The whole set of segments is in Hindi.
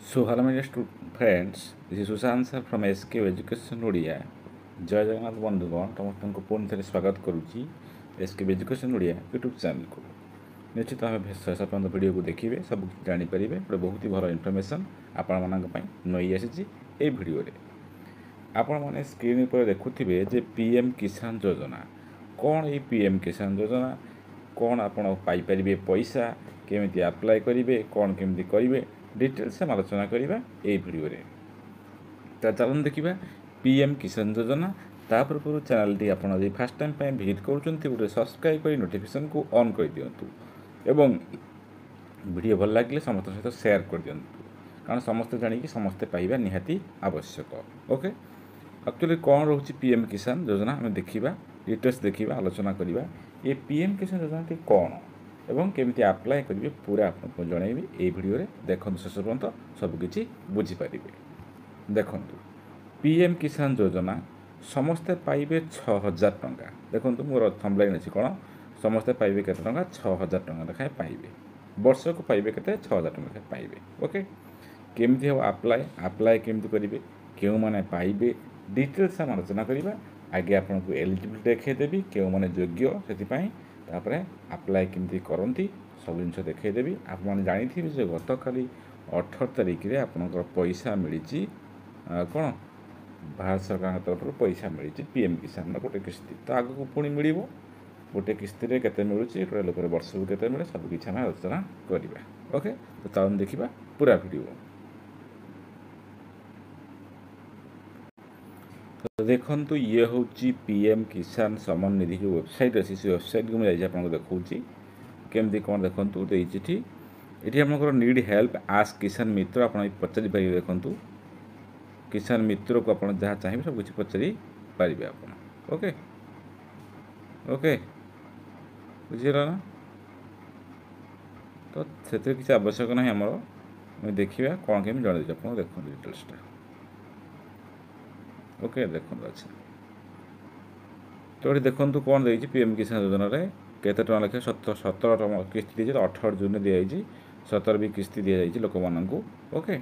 So, hello, my dear friends. This is Sushant sir from SK Education Odia. ଜୟ ଜଗନ୍ନାଥ ବନ୍ଧୁଗଣ, ସମସ୍ତଙ୍କୁ ପୁଣି ଥରେ ସ୍ୱାଗତ କରୁଛି SK ଏଜୁକେସନ୍ ଓଡ଼ିଆ ୟୁଟ୍ୟୁବ୍ ଚ୍ୟାନେଲକୁ। ନିଶ୍ଚିତ ଭାବେ ଶେଷ ପର୍ଯ୍ୟନ୍ତ ଭିଡ଼ିଓକୁ ଦେଖିବେ, ସବୁ କିଛି ଜାଣିପାରିବେ। ଗୋଟେ ବହୁତ ହି ଭଲ ଇନଫର୍ମେସନ୍ ଆପଣମାନଙ୍କ ପାଇଁ ନେଇ ଆସିଛି ଏହି ଭିଡ଼ିଓରେ। ଆପଣମାନେ ସ୍କ୍ରିନ୍ ଉପରେ ଦେଖୁଥିବେ ଯେ PM କିଷାନ ଯୋଜନା। କ'ଣ ଏଇ PM କିଷାନ ଯୋଜନା, କ'ଣ ଆପଣ ପାଇପାରିବେ ପଇସା, କେମିତି ଆପ୍ଲାଏ କରିବେ, କ'ଣ କେମିତି କରିବେ, ଡିଟେଲ୍ସ ଆମେ ଆଲୋଚନା କରିବା ଏହି ଭିଡ଼ିଓରେ। ତା ଚାଲନ୍ତୁ ଦେଖିବା PM କିଷାନ ଯୋଜନା। ତା ପୂର୍ବରୁ ଚ୍ୟାନେଲଟି ଆପଣ ଯଦି ଫାର୍ଷ୍ଟ ଟାଇମ୍ ପାଇଁ ଭିଜିଟ୍ କରୁଛନ୍ତି, ଗୋଟେ ସବସ୍କ୍ରାଇବ୍ କରି ନୋଟିଫିକେସନ୍କୁ ଅନ୍ କରିଦିଅନ୍ତୁ ଏବଂ ଭିଡ଼ିଓ ଭଲ ଲାଗିଲେ ସମସ୍ତଙ୍କ ସହିତ ସେୟାର କରିଦିଅନ୍ତୁ, କାରଣ ସମସ୍ତେ ଜାଣିକି ସମସ୍ତେ ପାଇବା ନିହାତି ଆବଶ୍ୟକ। ଓକେ, ଆକ୍ଚୁଆଲି କ'ଣ ରହୁଛି PM କିଷାନ ଯୋଜନା ଆମେ ଦେଖିବା, ଡିଟେଲ୍ସ ଦେଖିବା, ଆଲୋଚନା କରିବା। ଏ PM କିଷାନ ଯୋଜନାଟି କ'ଣ ଏବଂ କେମିତି ଆପ୍ଲାଏ କରିବେ ପୁରା ଆପଣଙ୍କୁ ଜଣାଇବି ଏହି ଭିଡ଼ିଓରେ। ଦେଖନ୍ତୁ ଶେଷ ପର୍ଯ୍ୟନ୍ତ ସବୁକିଛି ବୁଝିପାରିବେ। ଦେଖନ୍ତୁ PM କିଷାନ ଯୋଜନା ସମସ୍ତେ ପାଇବେ 6,000 ଟଙ୍କା। ଦେଖନ୍ତୁ ମୋର ଥମ୍ବନେଲ୍ ଅଛି କ'ଣ, ସମସ୍ତେ ପାଇବେ କେତେ ଟଙ୍କା? 6,000 ଟଙ୍କା ଲେଖାଏଁ ପାଇବେ। ବର୍ଷକୁ ପାଇବେ କେତେ? 6,000 ଟଙ୍କା ଲେଖାଏଁ ପାଇବେ। ଓକେ, କେମିତି ହେବ ଆପ୍ଲାଏ କେମିତି କରିବେ, କେଉଁମାନେ ପାଇବେ, ଡିଟେଲ୍ସ ଆମେ ଆଲୋଚନା କରିବା। ଆଗେ ଆପଣଙ୍କୁ ଏଲିଜିବିଲିଟି ଦେଖାଇଦେବି, କେଉଁମାନେ ଯୋଗ୍ୟ ସେଥିପାଇଁ, ତାପରେ ଆପ୍ଲାଏ କେମିତି କରନ୍ତି ସବୁ ଜିନିଷ ଦେଖାଇଦେବି। ଆପଣମାନେ ଜାଣିଥିବେ ଯେ ଗତକାଲି 18 ତାରିଖରେ ଆପଣଙ୍କର ପଇସା ମିଳିଛି। କ'ଣ ଭାରତ ସରକାରଙ୍କ ତରଫରୁ ପଇସା ମିଳିଛି PM କିଷାନର ଗୋଟେ କିସ୍ତି। ତ ଆଗକୁ ପୁଣି ମିଳିବ, ଗୋଟେ କିସ୍ତିରେ କେତେ ମିଳୁଛି, ଟୋଟାଲ୍ ଉପରେ ବର୍ଷକୁ କେତେ ମିଳେ, ସବୁକିଛି ଆମେ ଆଲୋଚନା କରିବା। ଓକେ, ତ ଚାଲନ୍ତୁ ଦେଖିବା ପୁରା ଭିଡ଼ିଓ। ତ ଦେଖନ୍ତୁ ଇଏ ହେଉଛି PM କିଷାନ ସମ୍ମାନ ନିଧି ଯେଉଁ ୱେବସାଇଟ୍ ଅଛି, ସେ ୱେବସାଇଟ୍କୁ ମୁଁ ଯାଇଛି ଆପଣଙ୍କୁ ଦେଖାଉଛି କେମିତି କ'ଣ। ଦେଖନ୍ତୁ ଦେଇଛି ଏଠି ଆପଣଙ୍କର ନିଡ଼୍ ହେଲ୍ପ ଆସ୍କ କିଷାନ ମିତ୍ର, ଆପଣ ପଚାରିପାରିବେ। ଦେଖନ୍ତୁ କିଷାନ ମିତ୍ରକୁ ଆପଣ ଯାହା ଚାହିଁବେ ସବୁ କିଛି ପଚାରି ପାରିବେ ଆପଣ। ଓକେ ଓକେ, ବୁଝିଗଲା ନା? ତ ସେଥିରେ କିଛି ଆବଶ୍ୟକ ନାହିଁ ଆମର, ଆମେ ଦେଖିବା କ'ଣ କେମିତି ଜଣାଇଦେଉଛି ଆପଣଙ୍କୁ। ଦେଖନ୍ତୁ ଡିଟେଲ୍ସଟା। ଓକେ, ଦେଖନ୍ତୁ ଆଚ୍ଛା, ତ ଏଠି ଦେଖନ୍ତୁ କ'ଣ ଦେଇଛି PM କିଷାନ ଯୋଜନାରେ କେତେ ଟଙ୍କା ଲେଖାଏଁ 17 କିସ୍ତି ଦେଇଛି। 18 ଜୁନ୍ରେ ଦିଆଯାଇଛି, 17 ବି କିସ୍ତି ଦିଆଯାଇଛି ଲୋକମାନଙ୍କୁ। ଓକେ,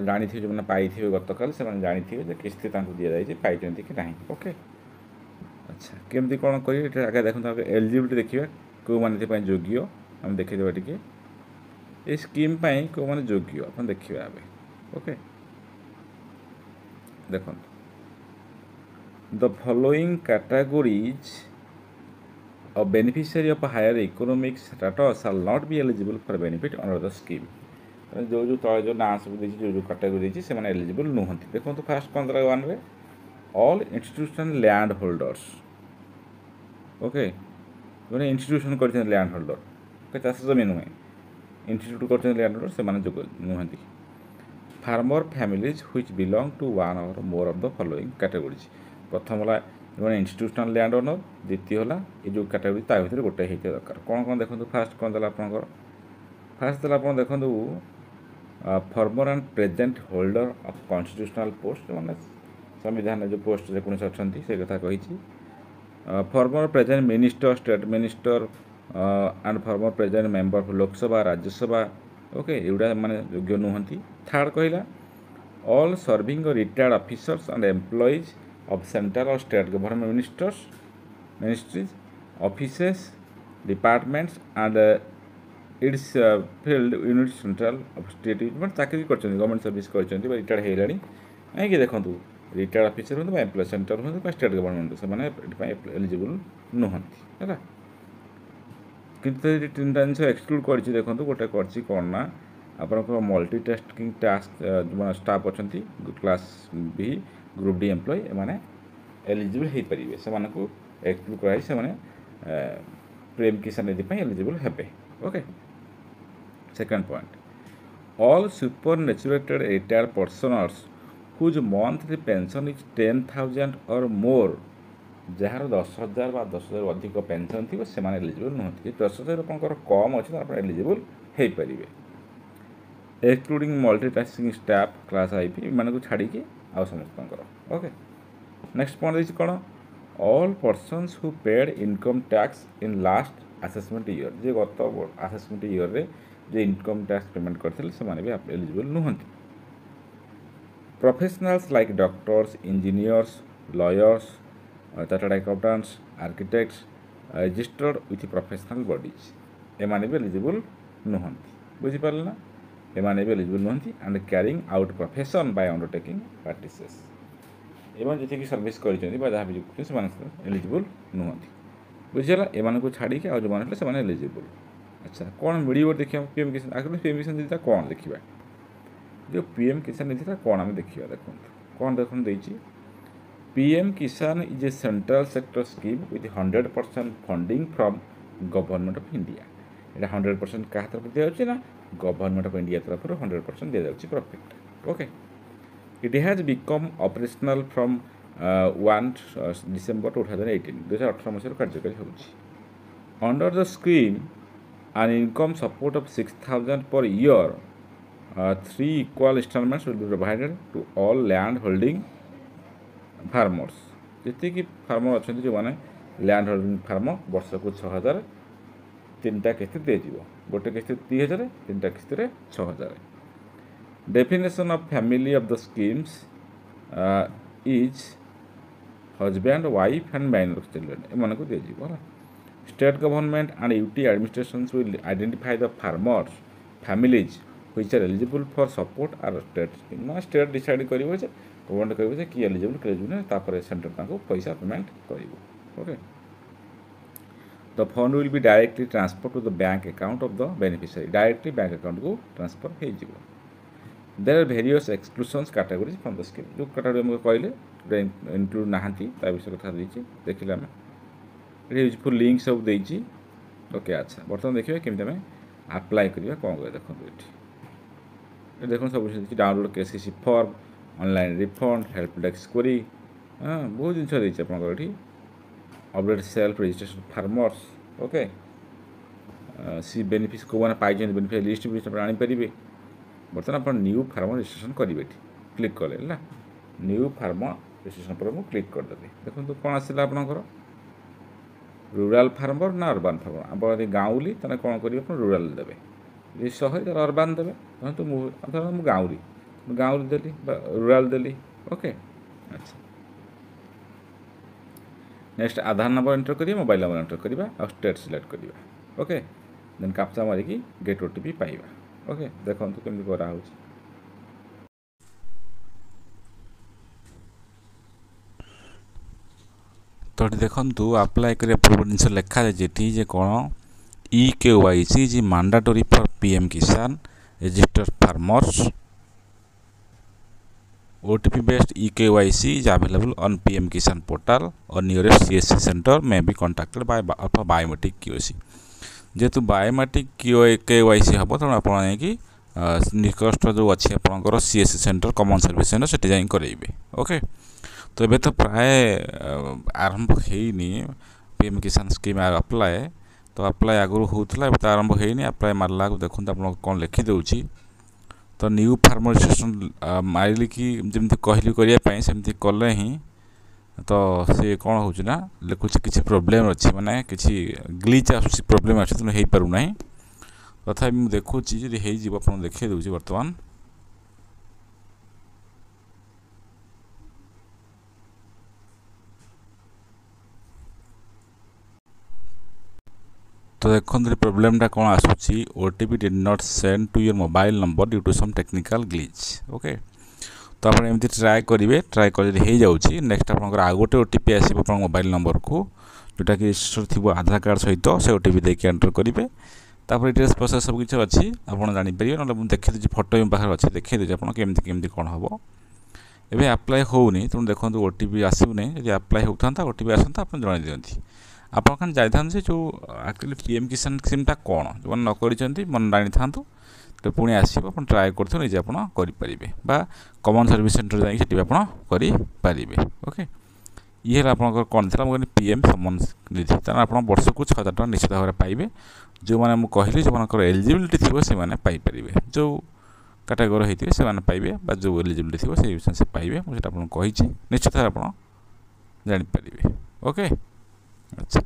ଜାଣିଥିବେ ଯେଉଁମାନେ ପାଇଥିବେ ଗତକାଲି, ସେମାନେ ଜାଣିଥିବେ ଯେ କିସ୍ତି ତାଙ୍କୁ ଦିଆଯାଇଛି, ପାଇଛନ୍ତି କି ନାହିଁ। ଓକେ, ଆଚ୍ଛା, କେମିତି କ'ଣ କରିବେ ଏଇଟା ଆଗେ ଦେଖନ୍ତୁ। ଆଗେ ଏଲିଜିବିଲିଟି ଦେଖିବା, କେଉଁମାନେ ଏଥିପାଇଁ ଯୋଗ୍ୟ ଆମେ ଦେଖିଦେବା ଟିକେ। এই স্কিମ୍ ପାଇଁ କେଉଁମାନେ ଯୋଗ୍ୟ ଆପଣ ଦେଖିବା ଏବେ। ଓକେ, ଦେଖନ୍ତୁ the following categories of beneficiary of higher economic status shall not be eligible for benefit under the scheme। ଯେଉଁ ତଳେ ଯେଉଁ ନାଁ ସବୁ ଦେଇଛି, ଯେଉଁ କାଟାଗୋରୀ ଦେଇଛି, ସେମାନେ ଏଲିଜିବଲ୍ ନୁହନ୍ତି। ଦେଖନ୍ତୁ ଫାର୍ଷ୍ଟ କ'ଣ ଦେଲା 1ରେ, ଅଲ୍ ଇନଷ୍ଟିଟ୍ୟୁସନାଲ୍ ଲ୍ୟାଣ୍ଡ ହୋଲ୍ଡର୍ସ। ଓକେ, ଯେଉଁମାନେ ଇନଷ୍ଟିଟ୍ୟୁସନ୍ କରିଛନ୍ତି ଲ୍ୟାଣ୍ଡ ହୋଲ୍ଡର, ଚାଷ ଜମି ନୁହେଁ, ଇନଷ୍ଟିଟ୍ୟୁଟ୍ କରିଛନ୍ତି ଲ୍ୟାଣ୍ଡ ହୋଲ୍ଡର, ସେମାନେ ଯୋଗ ନୁହନ୍ତି। Farmer families which belong to one or more of the following categories. ପ୍ରଥମ ହେଲା ଯେଉଁମାନେ ଇନଷ୍ଟିଟ୍ୟୁସନାଲ୍ ଲ୍ୟାଣ୍ଡ ଓନର୍, ଦ୍ୱିତୀୟ ହେଲା ଏ ଯେଉଁ କ୍ୟାଟାଗୋରୀ ତା ଭିତରେ ଗୋଟେ ହେଇଥିବା ଦରକାର। କ'ଣ କ'ଣ ଦେଖନ୍ତୁ, ଫାର୍ଷ୍ଟ କ'ଣ ଦେଲା ଆପଣଙ୍କର, ଫାର୍ଷ୍ଟ ଦେଲା ଆପଣ ଦେଖନ୍ତୁ former and present holder of constitutional post, ମାନେ ସମ୍ବିଧାନରେ ଯେଉଁ ପୋଷ୍ଟ ଯେକୌଣସି ଅଛନ୍ତି ସେ କଥା କହିଛି। Former present minister, state minister and former present member of Lok Sabha, Rajya Sabha. Okay, ଏଗୁଡ଼ା ମାନେ ଯୋଗ୍ୟ ନୁହନ୍ତି। ଥାର୍ଡ଼ କହିଲା all serving retired officers and employees of central or state government ministries, offices, departments and its field units central of state ମାନେ ଚାକିରି କରିଛନ୍ତି, ଗଭର୍ଣ୍ଣମେଣ୍ଟ ସର୍ଭିସ୍ କରିଛନ୍ତି ବା ରିଟାୟାର୍ଡ଼ ହେଇଗଲାଣି। କାହିଁକି ଦେଖନ୍ତୁ, ରିଟାୟାର୍ଡ଼ ଅଫିସର ହୁଅନ୍ତୁ ବା ଏମ୍ପ୍ଲୟ ସେଣ୍ଟ୍ରାଲ ହୁଅନ୍ତୁ ବା ଷ୍ଟେଟ୍ ଗଭର୍ଣ୍ଣମେଣ୍ଟ, ସେମାନେ ଏଥିପାଇଁ ଏଲିଜିବଲ୍ ନୁହନ୍ତି ହେଲା। କିନ୍ତୁ ଏଠି ତିନିଟା ଜିନିଷ ଏକ୍ସକ୍ଲୁଡ଼ କରିଛି। ଦେଖନ୍ତୁ ଗୋଟେ କରିଛି କ'ଣ ନା, ଆପଣଙ୍କର ମଲ୍ଟି ଟାସ୍କିଂ ଯେଉଁମାନେ ଷ୍ଟାଫ୍ ଅଛନ୍ତି class B group D employ, ଏମାନେ ଏଲିଜିବଲ୍ ହେଇପାରିବେ, ସେମାନଙ୍କୁ ଏକ୍ସକ୍ଲୁଡ଼ କରାଯାଇଛି, ସେମାନେ PM କିଷାନ ନିଧି ପାଇଁ ଏଲିଜିବଲ୍ ହେବେ। Okay, second point, all superannuated retired pensioners whose monthly pension is 10,000 or more, ଯାହାର 10,000 ବା 10,000 ଅଧିକ ପେନ୍ସନ୍ ଥିବ ସେମାନେ ଏଲିଜିବଲ୍ ନୁହନ୍ତି। ଯଦି 10,000 ଆପଣଙ୍କର କମ୍ ଅଛି ତାହେଲେ ଆପଣ ଏଲିଜିବଲ୍ ହେଇପାରିବେ। ଏକ୍ସକ୍ଲୁଡ଼ିଂ ମଲ୍ଟିଟାସ୍କିଂ ଷ୍ଟାଫ୍ କ୍ଲାସ୍ IP, ଏମାନଙ୍କୁ ଛାଡ଼ିକି ଆଉ ସମସ୍ତଙ୍କର। ଓକେ, ନେକ୍ସଟ ପଏଣ୍ଟ ଦେଇଛି କ'ଣ, all persons who paid income tax in last assessment year, ଯେ ଗତ ଆସେସମେଣ୍ଟ ଇୟର୍ରେ जे इनकम टैक्स पेमेंट करते से एलिजिबल नुहंती। Professionals like doctors, engineers, lawyers, chartered accountants, architects registered with professional bodies एमाने भी एलिजिबल नुहंती। बुझीपारे ना, एमाने भी एलिजिबल नुहंती and carrying out profession by undertaking practices एवं जी सर्विस कर जहाँ भी एलिजिबल नुहंती। बुझीगला, एम छाड़ी आउ जो से एलिजिबल। अच्छा, कौन मिल देखिए पीएम किसान आगे पीएम किसान निधि कौन देखा जो पीएम किसान निधि कौन आम देखा देखो कौन देखते पीएम किसान is a central sector scheme with 100% funding from government of India. यहाँ 100% क्या तरफ दिया ना गवर्नमेंट ऑफ इंडिया तरफ 100% दिया जाए profit. Okay, it has become operational from 1 December 2018 2018 मसीह कार्यकारी हो। Under the scheme an income support of 6,000 per year, 3 equal installments will be provided to all land holding farmers। जितने कि फार्मर अच्छा जो मैंने लैंड होल्डिंग फार्मर वर्ष को 6,000 3टा किस्ती दिज्व, गोटे किस्ती 3,000 3टा किस्ती 6,000। Definition of family of the schemes is husband wife and minor children एम को दिज्व है। State government and UT administrations will identify the farmers families which are eligible for support or state scheme। ना स्टेट डिसाइड करिवो जे गवर्नमेंट करिवो जे की एलिजिबल के एलिजिबल तापर सेंटर ताको पैसा पेमेंट करिवो। Okay, the fund will be directly transfer to the bank account of the beneficiary. Directly bank account को ट्रांसफर हो जिवो। There are various exclusions categories from the scheme. जो कैटेगोरी हम कहले इंक्लूड नाहंती ता विषय कथा देछि देखिला हम ये यूजफुल लिंक सब देछि। ओके, अच्छा बर्तमान देखिए केमती आम आप्लाय करवा कौन कर देखो ये देखो सब download KCC form, online refund, help desk query, हाँ बहुत जिन देती आपंकर ये update self registration farmers. Okay, see benefit कौ मैंने पाई बेनिफिट लिस्ट भी आनीपारे। बर्तमान आप न्यू फार्मर रजिस्ट्रेशन करेंगे क्लिक कले ना न्यू फार्मर रजिस्ट्रेशन पर मुझे क्लिक करदेवी। देखो कौन आसला आपंकर रूराल फार्मर ना अर्बान फार्मर। आप गाँवली तो कौन करेंगे आप रूराल देवे, ये शहर तो अर्बान देवे। तो मुझे गाँवली गाँवली देली रूराल देली। ओके, अच्छा नेक्स्ट आधार नंबर एंटर करिए, मोबाइल नंबर एंटर करवा और स्टेट सिलेक्ट करवा। ओके, देन कैप्चा मारिकी गेट ओटीपी पाइबा। ओके, देखो केमती करा हो। तो देखु आप्लाय कर पूर्व जिन लिखा जाए कौन EKYC is mandatory for PM Kisan registered farmers. OTP based EKYC is available on PM Kisan portal or nearest CSC center may be contacted by biometric KYC। जेहेतु बायोमेट्रिक KYC हम तेणु आप निकट जो अच्छी आपंकर CSC centre common service centre से जाइन करेंगे। ओके, तो ये तो प्राय आरंभ होनी पीएम किसान स्कीम अप्लाय। तो अप्लाय आगुरी होता है, तो आरंभ होनी अप्लाय मारला देखते आप कौन लिखी दूसरी। तो न्यू फार्मर रजिस्ट्रेशन मारिली कि जमी कहली करने सेमती कले ही तो सी कौन होना लिखुच कि प्रोब्लेम अच्छी माने कि ग्लिच आस प्रोब्लेम अच्छे तेणु हो पारना। तथापि मुझे देखुची हो देखी दूसरी बर्तमान। तो देखते प्रोब्लेमटा कौन आसूसी OTP did not send to your mobile number due to some technical glitch. Okay, तो आप एमती ट्राए करेंगे, ट्राए कर जाऊँगी। नेक्स्ट आप आउ गोटे OTP आसो मोबाइल नंबर को जोटा कि रजिस्टर थी आधार कार्ड सहित से OTP देके एंटर करेंगे। तापर डिटेल्स प्रोसेस सब किसी अच्छी आप जानीपर ना मुझे देखी दूसरी फोटो भी पाखे अच्छे देखी दूसरी आप केमती कौन हम एवं आप्लाय होनी। तेणु देखो OTP आसुनी जब आप्लाय होता OTP आसता आप जन दिखती आप जाता जो एक्चुअली पीएम किसान स्कीमटा कौन जो मैंने नक मन जानी था तो पुणी आसो आप ट्राए कर निजे आपरे कॉमन सर्विस सेंटर जाकि आपरे। ओके, ये आपंकर कौन था मुझे पीएम सम्मान निधि तेना आप वर्ष को 6,000 टका निश्चित भाव में पाइबे। जो मैंने मुझे कहली जो एलिजिबिलिटी थी से पाइपर जो कैटेगोरी होते से पाइबे जो एलिजिबिलिटी थी से विषय से पाइबे। मुझे आपको निश्चित भाव आप जानीपर। ओके, अच्छा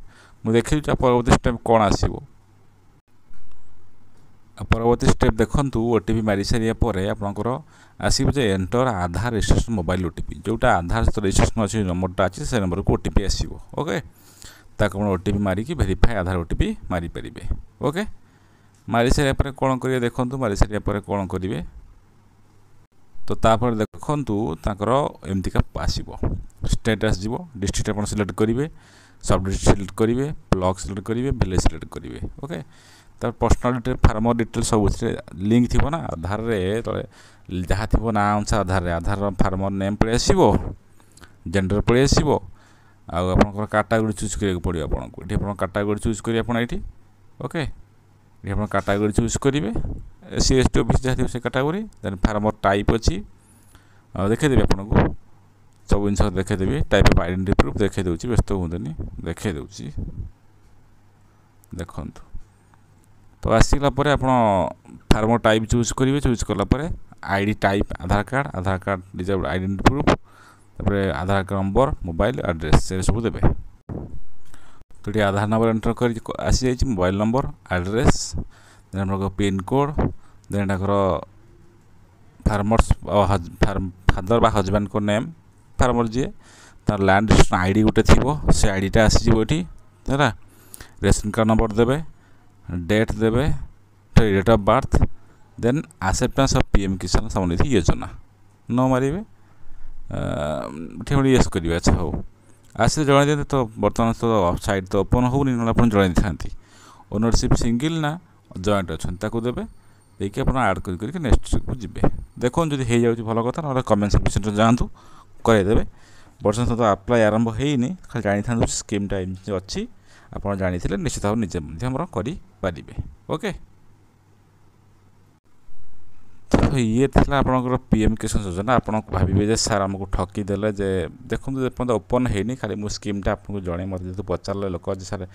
मुझे देखी परवर्ती स्टेप कौन आसो। परवर्ती स्टेप देखंतु ओटीपी मारी सारिया परे आपनकर आसीबो जे एंटर आधार रजिस्ट्रेशन मोबाइल ओटीपी जोटा आधार सहित रजिस्ट्रेशन अछि नंबरटा अछि से नंबर को ओटीपी आसीबो ओके ताको आपण ओटीपी मारी कि वेरीफाई आधार ओटीपी मारी परिबे ओके मारी सारिया परे कोन करिवे देखंतु मारी सारिया परे कोन करिवे तो तापर देखंतु ताकर एमतिका आसीबो स्टेटस जीवो डिस्ट्रिक्ट आपण सिलेक्ट करिवे सब डिस्ट्रिक्ट सिलेक्ट करिवे ब्लॉक सिलेक्ट करिवे विलेज सिलेक्ट करिवे ओके तार पर्सनल डिटेल फार्मर डिटेल सब लिंक थी ना आधार रे तले जहाँ थी ना अनुसार आधार रे आधार फार्मर नेम पड़े आसो जेंडर पड़े आसो आपंकर कैटेगरी चूज करा पड़ो आपको ये कैटेगरी चूज करेंगे आप ये ओके ये आप कैटेगरी चूज करेंगे सी एस टी ऑफिस जहाँ से कैटेगरी देन फार्मर टाइप अच्छी देखीदेवी आपको सब जिन देखीदेवी टाइप ऑफ आइडेंटिटी प्रूफ देखी दूसरी व्यस्त हूँ देखी दूसरी देखु तो आसला आप फार्मर टाइप चूज करेंगे चूज कलापर आईडी टाइप आधार कार्ड डिजेबल आइडेंटिटी प्रूफ तापर आधार कार्ड नंबर मोबाइल एड्रेस से सब देवे तो ये आधार नंबर एंटर कर आसी जाइए मोबाइल नंबर एड्रेस देन आप pin code then farmers father बा हजबैंड को नेम फार्मर जी तार लैंड रजिस्ट्रेशन आईडी गोटे थी से आईडीटा आसीजी है रेशन कार्ड नंबर देवे डेट देवे date of birth then acceptance of PM Kisan Samriddhi योजना न मारे ठीक यस करेंगे अच्छा हो आसे जन दिए तो बर्तमान तो साइट तो ओपन होनी ना आप जन था ओनरशिप सिंगल ना जॉइंट अच्छा देवे देखिए आप आड कर नेक्स्ट को जी देखो जब हो जाए भल कथा ना कमेंट सेक्शन जातु करदेवे बर्तमान तो अप्लाई आरंभ होनी खाली जानी था स्कीमटा अच्छी आप जानी निश्चित भाव निजे करें ओके तो ये था आपंकर पीएम किसान योजना आप भावे जे सार आमको ठकीदेले जे देखो जेपर्यंत ओपन होनी खाली मो स्कीमटा आपको जड़े मत जो पचारे लोक जे सार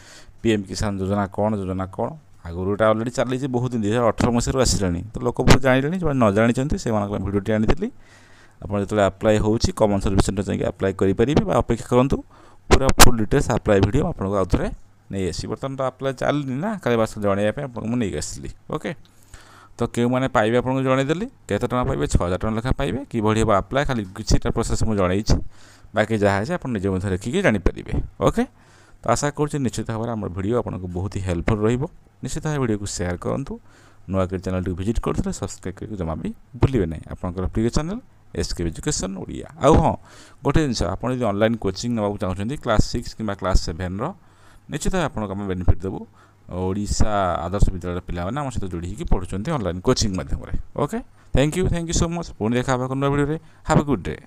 पीएम किसान योजना कौन आगुरी अलरेडी चली बहुत दिन 2018 मसीह आसानी तो लोक बहुत जाने न जानी से भिडियोटी आनी आप जो अप्लाई हो कमन सर्विस सेंटर जाकि अप्लाई करेंगे अपेक्षा करूँ पूरा फुल डिटेल्स अप्लाई वीडियो आपको आउ थे नहीं आसी बर्तमान तो अप्लाई चलनी ना खाली बास जनवाई आपको नहीं आसली ओके तो क्यों मैंने पाइबे आपको जनईदेली केते टका पाइबे 6000 टका लेखा पाइबे कि बढ़िया अप्लाई खाली किसी प्रोसेस मुझे जनई बाकी जहाँ है आप निजे मध्य देखिए जानीपर ओके तो आशा कर निश्चित भाव में आम भिडियो आपको बहुत ही हेल्पफुल रश्चित भाव भिडियो को शेयर करूँ नुआ चैनल को विजिट करते सब्सक्राइब करके जमा भी भूलें ना आपंकर प्रिय चैनल एसके एजुकेशन ओडिया आउ हाँ गोटे जिन आप ऑनलाइन कोचिंग नाक चाहते क्लास 6 कि क्लास 7 निश्चित भाव आपको आम बेनिफिट देवु ओडिशा आदर्श विद्यालय पिला आम सहित जोड़ी पढ़ुं ऑनलाइन कोचिंग माध्यम okay thank you so much पुणी देखा नुआ video have a good day.